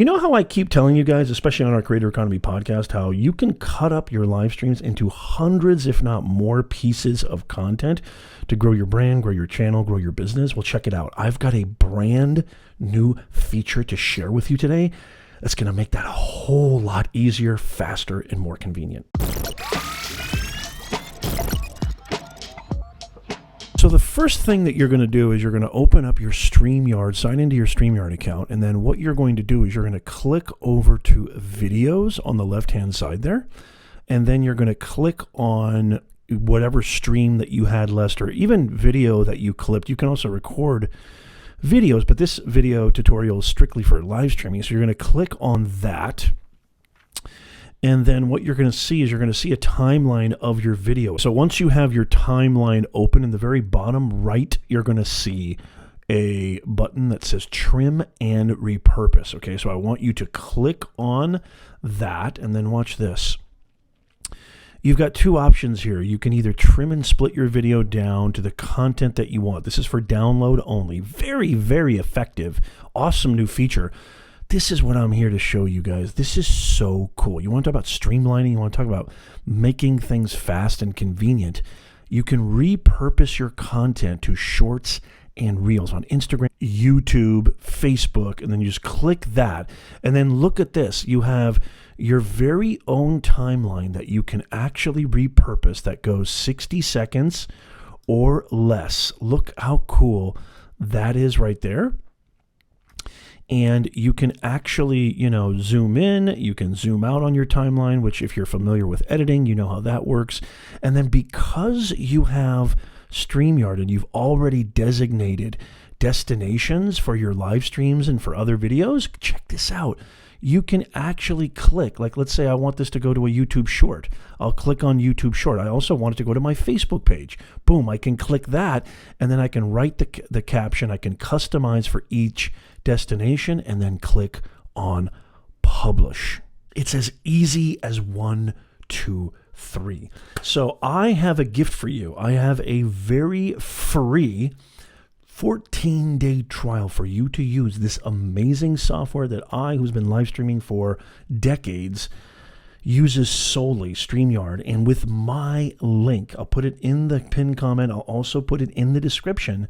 You know how I keep telling you guys, especially on our Creator Economy podcast, how you can cut up your live streams into hundreds, if not more, pieces of content to grow your brand, grow your channel, grow your business? Well, check it out. I've got a brand new feature to share with you today that's going to make that a whole lot easier, faster, and more convenient. So the first thing that you're going to do is you're going to open up your StreamYard, sign into your StreamYard account, and then what you're going to do is you're going to click over to videos on the left-hand side there, and then you're going to click on whatever stream that you had last, or even video that you clipped. You can also record videos, but this video tutorial is strictly for live streaming, so you're going to click on that. And then what you're going to see is you're going to see a timeline of your video. So once you have your timeline open, in the very bottom right, you're going to see a button that says trim and repurpose. Okay, so I want you to click on that and then watch this. You've got two options here. You can either trim and split your video down to the content that you want. This is for download only. Very, very effective. Awesome new feature. This is what I'm here to show you guys. This is so cool. You want to talk about streamlining? You want to talk about making things fast and convenient? You can repurpose your content to shorts and reels on Instagram, YouTube, Facebook, and then you just click that. And then look at this. You have your very own timeline that you can actually repurpose that goes 60 seconds or less. Look how cool that is right there. And you can actually, zoom in, you can zoom out on your timeline, which if you're familiar with editing, you know how that works. And then because you have StreamYard and you've already designated destinations for your live streams and for other videos, check this out. You can actually click, like let's say I want this to go to a YouTube short. I'll click on YouTube short. I also want it to go to my Facebook page. Boom, I can click that, and then I can write the caption. I can customize for each destination and then click on publish. It's as easy as 1, 2, 3. So I have a gift for you. I have a very free 14-day trial for you to use this amazing software that who's been live streaming for decades, uses solely StreamYard. And with my link, I'll put it in the pinned comment. I'll also put it in the description.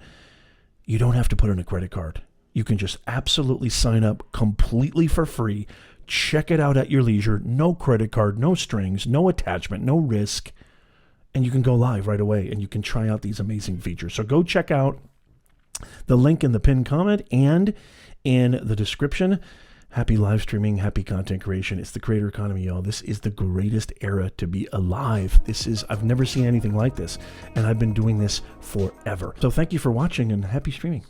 You don't have to put in a credit card. You can just absolutely sign up completely for free. Check it out at your leisure. No credit card, no strings, no attachment, no risk. And you can go live right away and you can try out these amazing features. So go check out the link in the pinned comment and in the description. Happy live streaming, happy content creation. It's the creator economy, y'all. This is the greatest era to be alive. I've never seen anything like this, and I've been doing this forever. So thank you for watching and happy streaming.